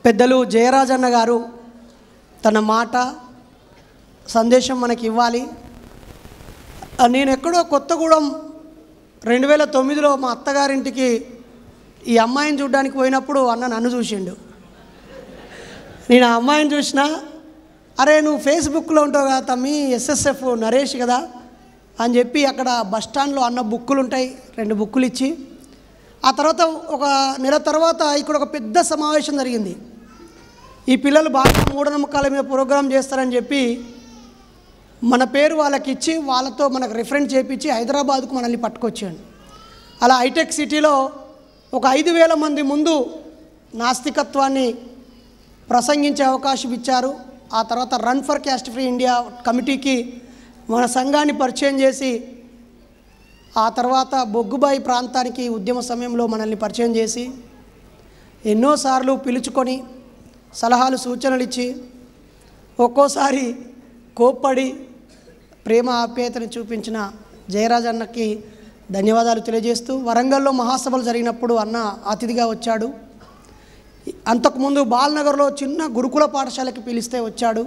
పెద్దలు జయరాజన్న గారు తన మాట సందేశం మనకి ఇవ్వాలి. నేను ఎక్కడో కొత్తగూడెం 2009లో మా అత్తగారింటికి ఈ అమ్మాయిని చూడడానికి పోయినప్పుడు అన్న నన్ను చూసిండు. నేను ఆ అమ్మాయిని చూసినా, అరే నువ్వు ఫేస్బుక్లో ఉంటావు కదా తమ్మి, ఎస్ఎస్ఎఫ్ నరేష్ కదా అని చెప్పి అక్కడ బస్టాండ్లో అన్న బుక్కులు ఉంటాయి, 2 బుక్కులు ఇచ్చి, ఆ తర్వాత ఒక నెల తర్వాత ఇక్కడ ఒక పెద్ద సమావేశం జరిగింది. ఈ పిల్లలు బాగా మూఢనమ్మకాల మీద ప్రోగ్రాం చేస్తారని చెప్పి మన పేరు వాళ్ళకి ఇచ్చి వాళ్ళతో మనకు రిఫరెన్స్ చేయించి హైదరాబాద్కు మనల్ని పట్టుకొచ్చాడు. అలా హైటెక్ సిటీలో ఒక 5,000 మంది ముందు నాస్తికత్వాన్ని ప్రసంగించే అవకాశం ఇచ్చారు. ఆ తర్వాత run for caste free India కమిటీకి మన సంఘాన్ని పరిచయం చేసి, ఆ తర్వాత బొగ్గుబాయి ప్రాంతానికి ఉద్యమ సమయంలో మనల్ని పరిచయం చేసి ఎన్నోసార్లు పిలుచుకొని సలహాలు సూచనలు ఇచ్చి ఒక్కోసారి కోప్పడి ప్రేమ ఆప్యాయతను చూపించిన జయరాజన్నకి ధన్యవాదాలు తెలియజేస్తూ, వరంగల్లో మహాసభలు జరిగినప్పుడు అన్న అతిథిగా వచ్చాడు. అంతకుముందు బాల్నగర్లో చిన్న గురుకుల పాఠశాలకి పిలిస్తే వచ్చాడు.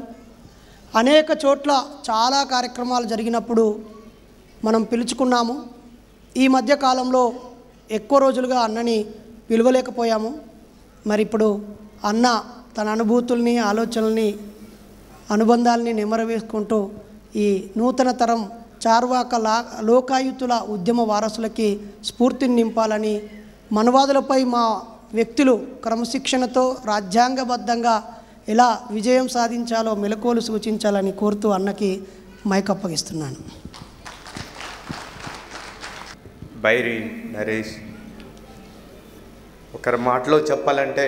అనేక చోట్ల చాలా కార్యక్రమాలు జరిగినప్పుడు మనం పిలుచుకున్నాము. ఈ మధ్య కాలంలో ఎక్కువ రోజులుగా అన్నని పిలవలేకపోయాము. మరి ఇప్పుడు అన్న తన అనుభూతుల్ని, ఆలోచనల్ని, అనుబంధాలని నెమరవేసుకుంటూ ఈ నూతన తరం చార్వాక లోకాయుతుల ఉద్యమ వారసులకి స్ఫూర్తిని నింపాలని, మనవాదులపై మా వ్యక్తులు క్రమశిక్షణతో రాజ్యాంగబద్ధంగా ఎలా విజయం సాధించాలో మెలకువలు సూచించాలని కోరుతూ అన్నకి మైక్ అప్పగిస్తున్నాను. బైరి నరేష్, ఒకరి మాటలో చెప్పాలంటే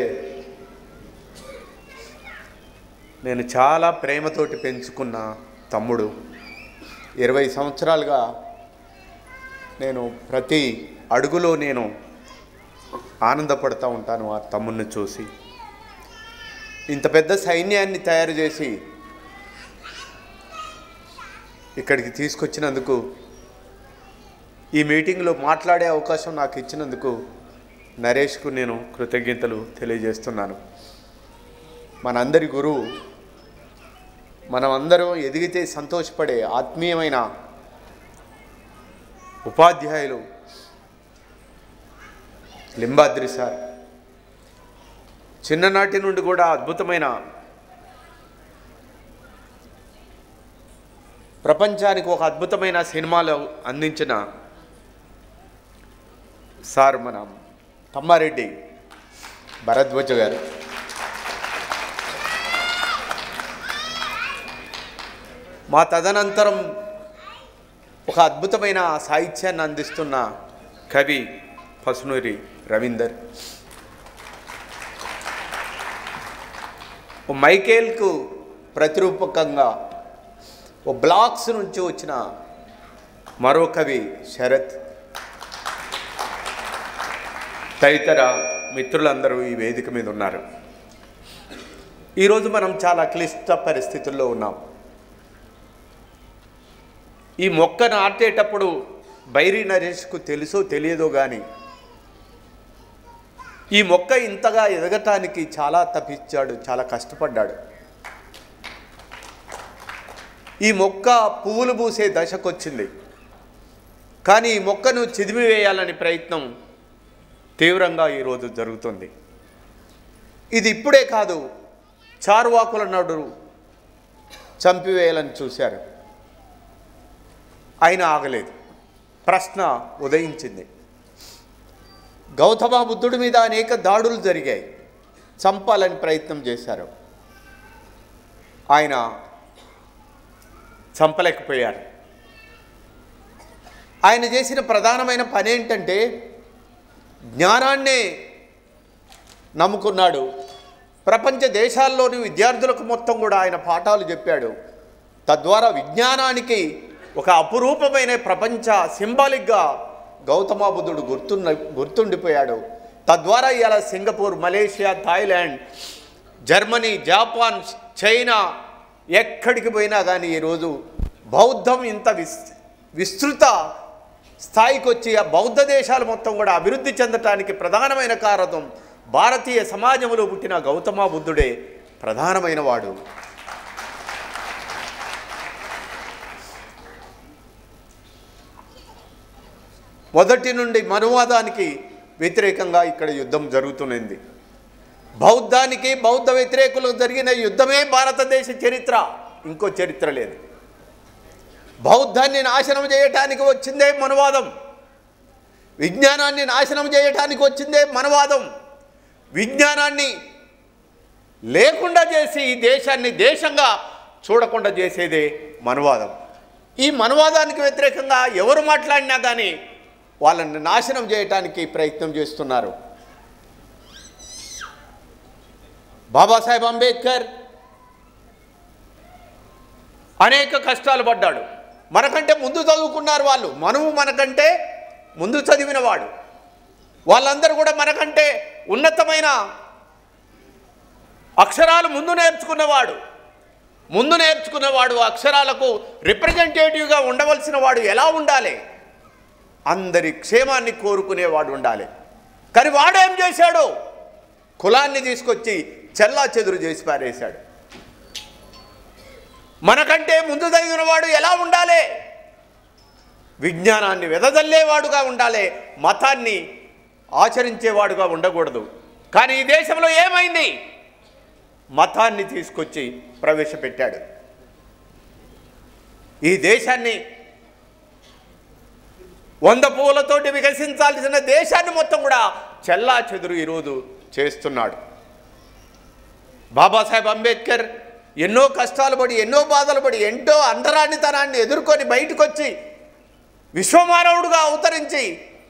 నేను చాలా ప్రేమతోటి పెంచుకున్న తమ్ముడు. 20 సంవత్సరాలుగా నేను ప్రతి అడుగులో నేను ఆనందపడుతూ ఉంటాను ఆ తమ్ముడిని చూసి. ఇంత పెద్ద సైన్యాన్ని తయారు చేసి ఇక్కడికి తీసుకొచ్చినందుకు, ఈ మీటింగ్లో మాట్లాడే అవకాశం నాకు ఇచ్చినందుకు నరేష్కు నేను కృతజ్ఞతలు తెలియజేస్తున్నాను. మనందరి గురువు, మనమందరం ఎదిగితే సంతోషపడే ఆత్మీయమైన ఉపాధ్యాయులు లింబాద్రి సార్. చిన్ననాటి నుండి కూడా అద్భుతమైన ప్రపంచానికి ఒక అద్భుతమైన సినిమాలు అందించిన సార్ మన తమ్మారెడ్డి భరద్వాజ గారు. మా తదనంతరం ఒక అద్భుతమైన సాహిత్యాన్ని అందిస్తున్న కవి పసునూరి రవీందర్. మైకేల్కు ప్రతిరూపకంగా ఓ బ్లాక్స్ నుంచి వచ్చిన మరో కవి శరత్. తదితర మిత్రులందరూ ఈ వేదిక మీద ఉన్నారు. ఈరోజు మనం చాలా క్లిష్ట పరిస్థితుల్లో ఉన్నాం. ఈ మొక్క నాటేటప్పుడు బైరి నరేష్కు తెలుసో తెలియదో కానీ ఈ మొక్క ఇంతగా ఎదగటానికి చాలా తప్పించాడు, చాలా కష్టపడ్డాడు. ఈ మొక్క పువ్వులు పూసే దశకు వచ్చింది. కానీ ఈ మొక్కను చిదిమివేయాలని ప్రయత్నం తీవ్రంగా ఈరోజు జరుగుతుంది. ఇది ఇప్పుడే కాదు, చార్వాకుల నాడు చంపివేయాలని చూశారు, అయినా ఆగలేదు. ప్రశ్న ఉదయించింది. గౌతమ బుద్ధుడి మీద అనేక దాడులు జరిగాయి, చంపాలని ప్రయత్నం చేశారు, ఆయన చంపలేకపోయారు. ఆయన చేసిన ప్రధానమైన పని ఏంటంటే జ్ఞానాన్నే నమ్ముకున్నాడు. ప్రపంచ దేశాల్లోని విద్యార్థులకు మొత్తం కూడా ఆయన పాఠాలు చెప్పాడు. తద్వారా విజ్ఞానానికి ఒక అపురూపమైన ప్రపంచ సింబాలిక్గా గౌతమ బుద్ధుడు గుర్తుండిపోయాడు. తద్వారా ఇలా Singapore, Malaysia, Thailand, Germany, Japan, China ఎక్కడికి పోయినా కానీ ఈరోజు బౌద్ధం ఇంత విస్తృత స్థాయికి వచ్చి ఆ బౌద్ధ దేశాలు మొత్తం కూడా అభివృద్ధి చెందటానికి ప్రధానమైన కారణం భారతీయ సమాజంలో పుట్టిన గౌతమ బుద్ధుడే ప్రధానమైన వాడు. మొదటి నుండి మనువాదానికి వ్యతిరేకంగా ఇక్కడ యుద్ధం జరుగుతున్నది. బౌద్ధానికి బౌద్ధ వ్యతిరేకులకు జరిగిన యుద్ధమే భారతదేశ చరిత్ర, ఇంకో చరిత్ర లేదు. బౌద్ధాన్ని నాశనం చేయటానికి వచ్చిందే మనువాదం, విజ్ఞానాన్ని నాశనం చేయటానికి వచ్చిందే మనువాదం, విజ్ఞానాన్ని లేకుండా చేసి ఈ దేశాన్ని దేశంగా చూడకుండా చేసేదే మనువాదం. ఈ మనువాదానికి వ్యతిరేకంగా ఎవరు మాట్లాడినా కానీ వాళ్ళని నాశనం చేయటానికి ప్రయత్నం చేస్తున్నారు. బాబాసాహెబ్ అంబేద్కర్ అనేక కష్టాలు పడ్డాడు. మనకంటే ముందు చదువుకున్నారు వాళ్ళు, మనము మనకంటే ముందు చదివినవాడు. వాళ్ళందరూ కూడా మనకంటే ఉన్నతమైన అక్షరాలు ముందు నేర్చుకున్నవాడు అక్షరాలకు రిప్రజెంటేటివ్గా ఉండవలసిన వాడు ఎలా ఉండాలి? అందరి క్షేమాన్ని కోరుకునేవాడు ఉండాలి. కానీ వాడేం చేశాడు? కులాన్ని తీసుకొచ్చి చెల్లా చెదురు చేసి పారేశాడు. మనకంటే ముందు చదివిన వాడు ఎలా ఉండాలి? విజ్ఞానాన్ని వెదజల్లేవాడుగా ఉండాలి, మతాన్ని ఆచరించేవాడుగా ఉండకూడదు. కానీ ఈ దేశంలో ఏమైంది? మతాన్ని తీసుకొచ్చి ప్రవేశపెట్టాడు. ఈ దేశాన్ని 100 పువ్వులతోటి వికసించాల్సిన దేశాన్ని మొత్తం కూడా చెల్లా చెదురు ఈరోజు చేస్తున్నాడు. బాబాసాహెబ్ అంబేద్కర్ ఎన్నో కష్టాలు పడి, ఎన్నో బాధలు పడి, ఎంతో అంటరానితనాన్ని ఎదుర్కొని బయటకు వచ్చి విశ్వమానవుడుగా అవతరించి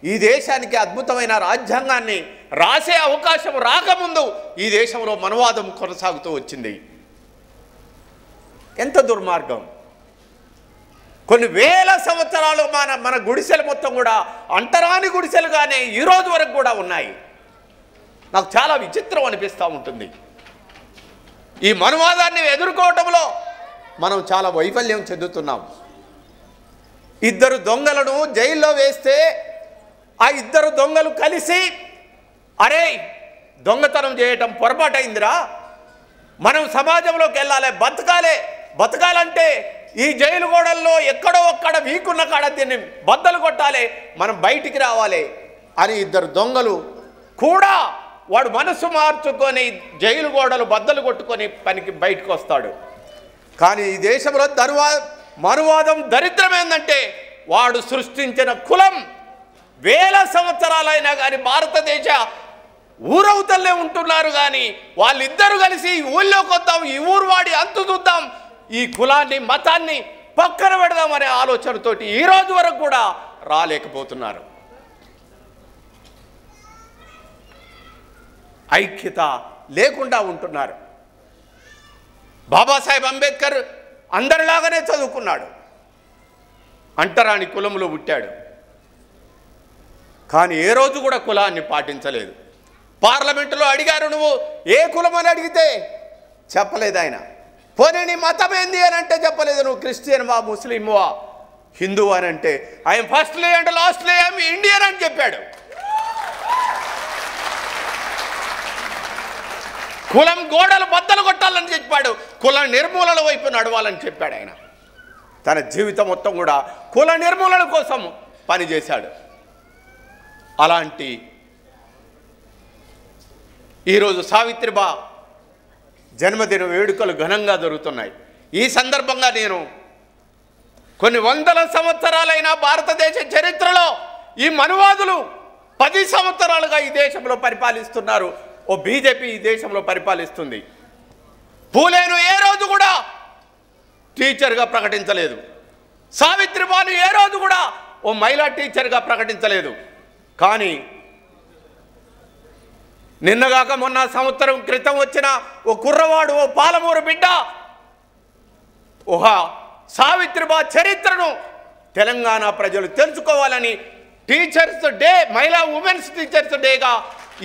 ఈ దేశానికి అద్భుతమైన రాజ్యాంగాన్ని రాసే అవకాశం రాకముందు ఈ దేశంలో మనువాదం కొనసాగుతూ వచ్చింది. ఎంత దుర్మార్గం! కొన్ని వేల సంవత్సరాలు మన గుడిసెలు మొత్తం కూడా అంటరాని గుడిసెలుగానే ఈరోజు వరకు కూడా ఉన్నాయి. నాకు చాలా విచిత్రం అనిపిస్తూ ఉంటుంది. ఈ మనువాదాన్ని ఎదుర్కోవటంలో మనం చాలా వైఫల్యం చెందుతున్నాం. 2 దొంగలను జైల్లో వేస్తే ఆ 2 దొంగలు కలిసి, అరే దొంగతనం చేయటం పొరపాటైందిరా, మనం సమాజంలోకి వెళ్ళాలి, బతకాలంటే ఈ జైలు గోడల్లో ఎక్కడో ఒక్కడ వీకున్న కాడ దీన్ని బద్దలు కొట్టాలి, మనం బయటికి రావాలి అని 2 దొంగలు కూడా వాడు మనసు మార్చుకొని జైలు గోడలు బద్దలు కొట్టుకొని పనికి బయటకు వస్తాడు. కానీ ఈ దేశంలో మనువాదం దరిద్రం ఏంటంటే వాడు సృష్టించిన కులం వేల సంవత్సరాలైనా కానీ భారతదేశ ఊరవుతలే ఉంటున్నారు. కానీ వాళ్ళిద్దరూ కలిసి ఈ ఊళ్ళోకి వద్దాం, ఈ ఊరు వాడి అంతు చూద్దాం, ఈ కులాన్ని మతాన్ని పక్కన పెడదామనే ఆలోచనతోటి ఈ రోజు వరకు కూడా రాలేకపోతున్నారు. ఐక్యత లేకుండా ఉంటున్నారు. బాబాసాహెబ్ అంబేద్కర్ అందరిలాగానే చదువుకున్నాడు, అంటరాని కులంలో పుట్టాడు. కానీ ఏ రోజు కూడా కులాన్ని పాటించలేదు. పార్లమెంటులో అడిగారు, నువ్వు ఏ కులం అని అడిగితే చెప్పలేదు ఆయన. పోనీ నీ మతం ఏంది అని అంటే చెప్పలేదు. నువ్వు క్రిస్టియన్వా, ముస్లింవా, హిందువు అని అంటే I'm firstly and lastly I'm Indian అని చెప్పాడు. కులం గోడలు బద్దలు కొట్టాలని చెప్పాడు, కుల నిర్మూలన వైపు నడవాలని చెప్పాడు. ఆయన తన జీవితం మొత్తం కూడా కుల నిర్మూలన కోసం పనిచేశాడు. అలాంటి ఈరోజు సావిత్రిబా జన్మదిన వేడుకలు ఘనంగా జరుగుతున్నాయి. ఈ సందర్భంగా నేను కొన్ని వందల సంవత్సరాలైన భారతదేశ చరిత్రలో ఈ మనువాదులు 10 సంవత్సరాలుగా ఈ దేశంలో పరిపాలిస్తున్నారు. ఓ బీజేపీ ఈ దేశంలో పరిపాలిస్తుంది. పూలేను ఏ రోజు కూడా టీచర్గా ప్రకటించలేదు. సావిత్రిబాను ఏ రోజు కూడా ఓ మహిళా టీచర్గా ప్రకటించలేదు. కానీ నిన్నగాక మొన్న సంవత్సరం క్రితం వచ్చిన ఓ కుర్రవాడు, ఓ పాలమూరు బిడ్డ సావిత్రిబా చరిత్రను తెలంగాణ ప్రజలు తెలుసుకోవాలని టీచర్స్ డే, మహిళా ఉమెన్స్ టీచర్స్ డేగా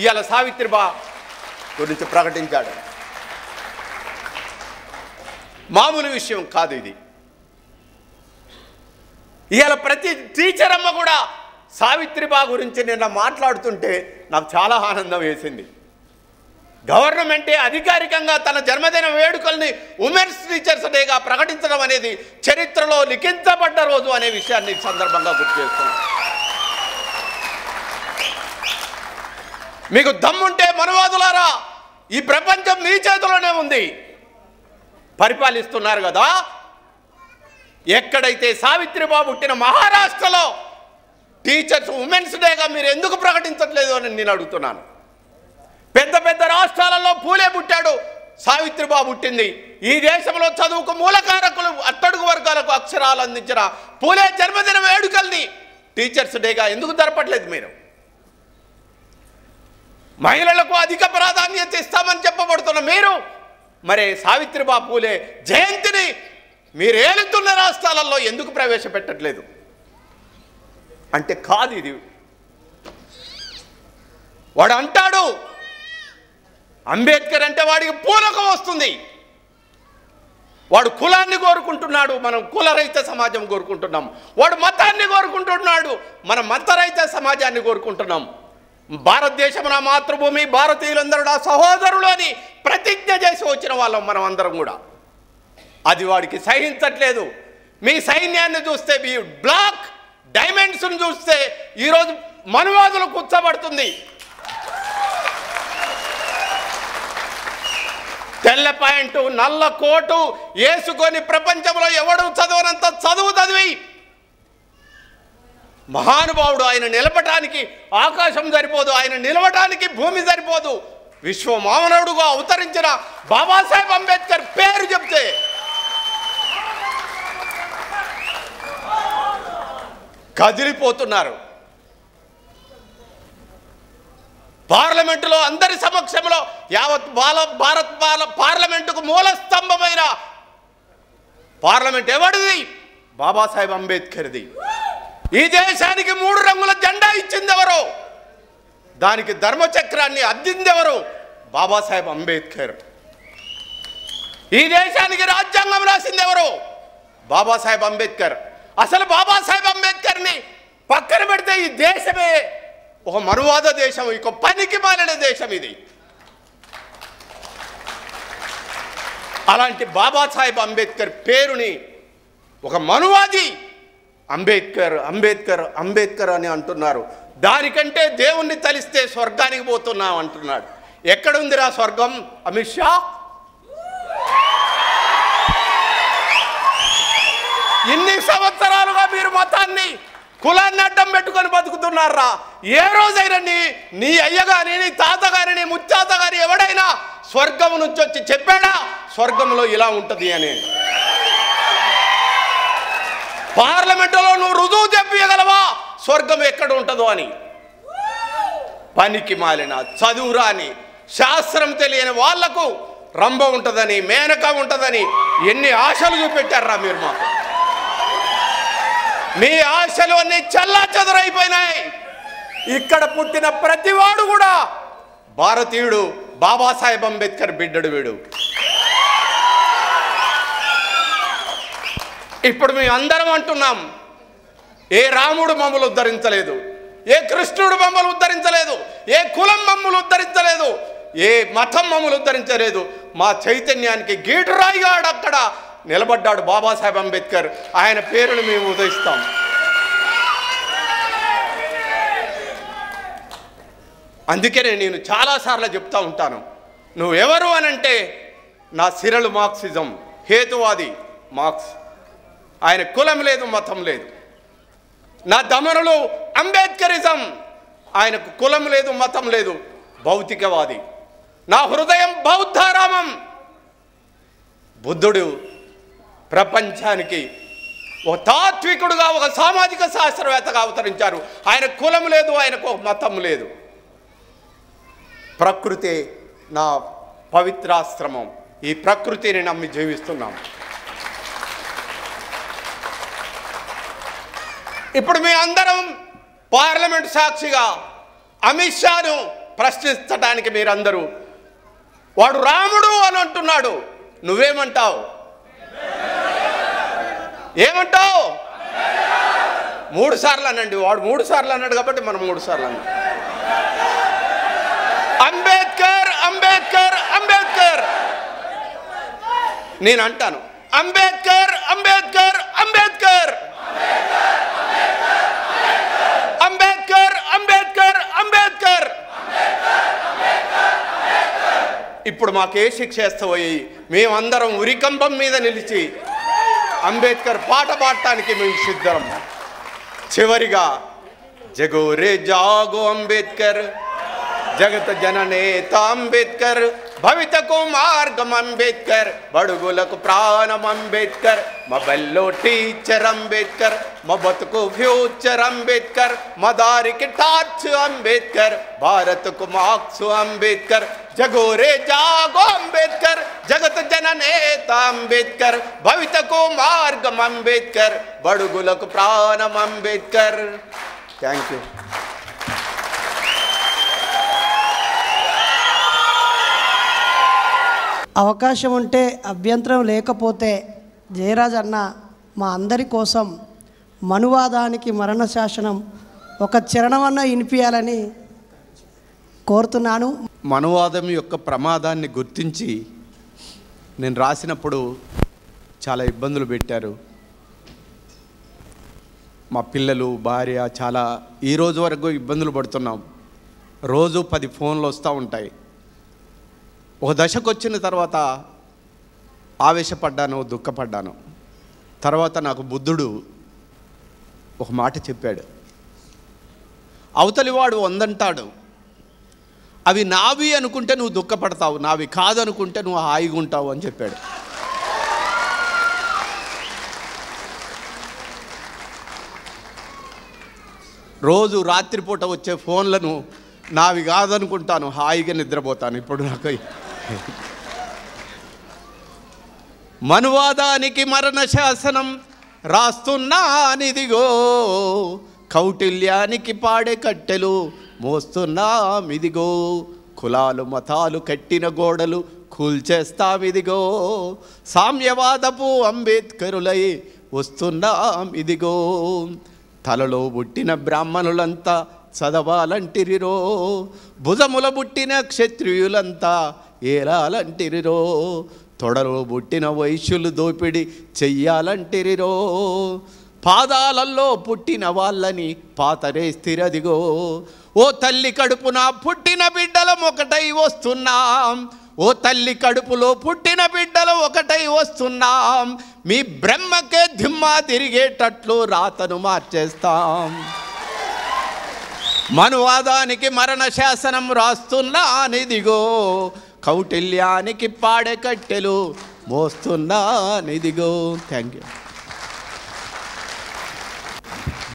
ఇవాళ సావిత్రిబా గురించి ప్రకటించాడు. మామూలు విషయం కాదు ఇది. ఇవాళ ప్రతి టీచర్ అమ్మ కూడా సావిత్రిబా గురించి నిన్న మాట్లాడుతుంటే నాకు చాలా ఆనందం వేసింది. గవర్నమెంటే అధికారికంగా తన జన్మదిన వేడుకల్ని ఉమెన్స్ టీచర్స్ డేగా ప్రకటించడం అనేది చరిత్రలో లిఖించబడ్డ రోజు అనే విషయాన్ని సందర్భంగా గుర్తు చేస్తున్నాను. మీకు దమ్ముంటే మనవాదులారా, ఈ ప్రపంచం మీ చేతిలోనే ఉంది, పరిపాలిస్తున్నారు కదా. ఎక్కడైతే సావిత్రిబాయి పుట్టిన మహారాష్ట్రలో టీచర్స్ ఉమెన్స్ డేగా మీరు ఎందుకు ప్రకటించట్లేదు అని నేను అడుగుతున్నాను. పెద్ద పెద్ద రాష్ట్రాలలో పూలే పుట్టాడు, సావిత్రిబాయి పుట్టింది. ఈ దేశంలో చదువుకు మూలకారకులు అట్టడుగు వర్గాలకు అక్షరాలు అందించిన పూలే జన్మదిన వేడుకల్ని టీచర్స్ డేగా ఎందుకు జరపట్లేదు మీరు? మహిళలకు అధిక ప్రాధాన్యత ఇస్తామని చెప్పబడుతున్న మీరు మరి సావిత్రిబాయి పూలే జయంతిని మీరు ఏలుతున్న రాష్ట్రాలలో ఎందుకు ప్రవేశపెట్టట్లేదు? అంటే కాదు ఇది. వాడు అంటాడు అంబేద్కర్ అంటే వాడికి పూనకం వస్తుంది, వాడు కులాన్ని కోరుకుంటున్నాడు, మనం కులరహిత సమాజం కోరుకుంటున్నాం. వాడు మతాన్ని కోరుకుంటున్నాడు, మనం మతరహిత సమాజాన్ని కోరుకుంటున్నాం. భారతదేశం నా మాతృభూమి, భారతీయులందరూ నా సహోదరులు అని ప్రతిజ్ఞ చేసి వచ్చిన వాళ్ళం మనం అందరం కూడా. అది వాడికి సహించట్లేదు. మీ సైన్యాన్ని చూస్తే, మీ బ్లాక్ డైమండ్స్ను చూస్తే ఈరోజు మనువాదులు కూర్చోబడుతుంది. తెల్ల ప్యాంటు నల్ల కోటు వేసుకొని ప్రపంచంలో ఎవడు చదవనంత చదువు చదివి మహానుభావుడు, ఆయన నిలబటానికి ఆకాశం సరిపోదు, ఆయన నిలవటానికి భూమి సరిపోదు. విశ్వమానవుడుగా అవతరించిన బాబాసాహెబ్ అంబేద్కర్ పేరు చెప్తే కదిలిపోతున్నారు. పార్లమెంటులో అందరి సమక్షంలో యావత్ భారత్ పార్లమెంటుకు మూల స్తంభమైన పార్లమెంట్ ఎవరిది? బాబాసాహెబ్ అంబేద్కర్ది. ఈ దేశానికి 3 రంగుల జెండా ఇచ్చింది ఎవరు? దానికి ధర్మచక్రాన్ని అద్దింది ఎవరు? బాబాసాహెబ్ అంబేద్కర్. ఈ దేశానికి రాజ్యాంగం రాసింది ఎవరు? బాబాసాహెబ్ అంబేద్కర్. అసలు బాబాసాహెబ్ అంబేద్కర్ని పక్కన పెడితే ఈ దేశమే ఒక మనువాద దేశం, ఇక పనికి మాలిన దేశం ఇది. అలాంటి బాబాసాహెబ్ అంబేద్కర్ పేరుని ఒక మనువాది అంబేద్కర్ అంబేద్కర్ అంబేద్కర్ అని అంటున్నారు. దానికంటే దేవుణ్ణి తలిస్తే స్వర్గానికి పోతున్నాం అంటున్నాడు. ఎక్కడుందిరా స్వర్గం? అమిత్ షా ఇన్ని సంవత్సరాలుగా మీరు మతాన్ని కులాన్ని అడ్డం పెట్టుకొని బతుకుతున్నారా? ఏ రోజైనా నీ అయ్య గాని, నీ తాత గాని, నీ ముత్తాత గాని ఎవడైనా స్వర్గం నుంచి వచ్చి చెప్పాడా స్వర్గంలో ఇలా ఉంటుంది అని? పార్లమెంటులో నువ్వు రుజువు చెప్పగలవా స్వర్గం ఎక్కడ ఉంటుందో అని? పనికి మాలిన చదువురాని శాస్త్రం తెలియని వాళ్లకు రంభ ఉంటుందని, మేనక ఉంటుందని ఎన్ని ఆశలు చూపెట్టారా మీరు మాకు? మీ ఆశలు అన్ని చల్లా చెదరైపోయినాయి. ఇక్కడ పుట్టిన ప్రతివాడు కూడా భారతీయుడు, బాబాసాహెబ్ అంబేద్కర్ బిడ్డడు వీడు. ఇప్పుడు మేము అందరం అంటున్నాం, ఏ రాముడు మమ్మల్ని ఉద్ధరించలేదు, ఏ కృష్ణుడు మమ్మల్ని ఉద్ధరించలేదు, ఏ కులం మమ్మల్ని ఉద్ధరించలేదు, ఏ మతం మమ్మల్ని ఉద్ధరించలేదు. మా చైతన్యానికి గీటురాయిగా అక్కడ నిలబడ్డాడు బాబాసాహెబ్ అంబేద్కర్. ఆయన పేరును మేము ఉదయిస్తాం. అందుకనే నేను చాలాసార్లు చెప్తా ఉంటాను, నువ్వెవరు అనంటే నా సిరలు మార్క్సిజం, హేతువాది మార్క్స్. ఆయన కులం లేదు, మతం లేదు. నా దమనులు అంబేద్కరిజం, ఆయనకు కులం లేదు, మతం లేదు, భౌతికవాది. నా హృదయం బౌద్ధారామం. బుద్ధుడు ప్రపంచానికి ఒక తాత్వికుడుగా, ఒక సామాజిక శాస్త్రవేత్తగా అవతరించారు. ఆయన కులం లేదు, ఆయనకు మతం లేదు. ప్రకృతి నా పవిత్రాశ్రమం. ఈ ప్రకృతిని నమ్మి జీవిస్తున్నాం. ఇప్పుడు మీ అందరం పార్లమెంట్ సాక్షిగా అమిత్ షాను ప్రశ్నించడానికి మీరందరూ, వాడు రాముడు అని అంటున్నాడు, నువ్వేమంటావు? ఏమంటావు? 3 సార్లు అనండి. వాడు 3 సార్లు అన్నాడు కాబట్టి మనం 3 సార్లు అన్నాం. అంబేద్కర్ అంబేద్కర్ అంబేద్కర్. నేను అంటాను అంబేద్కర్ అంబేద్కర్ అంబేద్కర్ అంబేద్కర్ అంబేద్కర్ అంబేద్కర్. ఇప్పుడు మాకే శిక్ష వేస్తపోయి మేమందరం ఉరికంబం మీద నిలిచి అంబేద్కర్ పాట పాడటానికి మేము సిద్ధం. చివరిగా జగో రే జాగో అంబేద్కర్, జగత జననేత అంబేద్కర్, భవితకు మార్గం అంబేద్కర్, బడుగులకు ప్రాణం అంబేద్కర్, మా బల్లో టీచర్ అంబేద్కర్, మా బతుకు ఫ్యూచర్ అంబేద్కర్, మా దారికి టార్చ్ అంబేద్కర్, భారత్కు మార్క్స్ అంబేద్కర్. జగో రే జాగో అంబేద్కర్, జగత జననేత అంబేద్కర్, భవితకు మార్గం అంబేద్కర్, బడుగులకు ప్రాణం అంబేద్కర్. Thank you. అవకాశం ఉంటే, అభ్యంతరం లేకపోతే జయరాజ్ అన్న మా అందరి కోసం మనువాదానికి మరణ శాసనం ఒక చరణమన్న వినిపించాలని కోరుతున్నాను. మనువాదం యొక్క ప్రమాదాన్ని గుర్తించి నేను రాసినప్పుడు చాలా ఇబ్బందులు పెట్టారు. మా పిల్లలు, భార్య చాలా ఈరోజు వరకు ఇబ్బందులు పడుతున్నాం. రోజు 10 ఫోన్లు వస్తూ ఉంటాయి. ఒక దశకు వచ్చిన తర్వాత ఆవేశపడ్డాను, దుఃఖపడ్డాను. తర్వాత నాకు బుద్ధుడు ఒక మాట చెప్పాడు. అవతలివాడు 100 అంటాడు, అవి నావి అనుకుంటే నువ్వు దుఃఖపడతావు, నావి కాదనుకుంటే నువ్వు హాయిగా ఉంటావు అని చెప్పాడు. రోజు రాత్రిపూట వచ్చే ఫోన్లను నావి కాదనుకుంటాను, హాయిగా నిద్రపోతాను. ఇప్పుడు నాకు మనువాదానికి మరణ శాసనం రాస్తున్నానిదిగో, కౌటిల్యానికి పాడే కట్టెలు మోస్తున్నామిదిగో, కులాలు మతాలు కట్టిన గోడలు కూల్చేస్తామిదిగో, సామ్యవాదపు అంబేద్కరులై వస్తున్నామిదిగో, తలలో పుట్టిన బ్రాహ్మణులంతా చదవాలంటిరిరో, భుజముల పుట్టిన క్షత్రియులంతా ఏలాలంటిరిరో, తొడలో పుట్టిన వైశ్యులు దోపిడి చెయ్యాలంటిరిరో, పాదాలల్లో పుట్టిన వాళ్ళని పాతరేస్తిరదిగో, ఓ తల్లి కడుపున పుట్టిన బిడ్డలం ఒకటై వస్తున్నాం, ఓ తల్లి కడుపులో పుట్టిన బిడ్డలు ఒకటై వస్తున్నాం, మీ బ్రహ్మకే దిమ్మా తిరిగేటట్లు రాతను మార్చేస్తాం. మనువాదానికి మరణ శాసనం రాస్తున్నానిదిగో, కౌటిల్యానికి పాడే కట్టెలు మోస్తున్నానిదిగో. Thank you.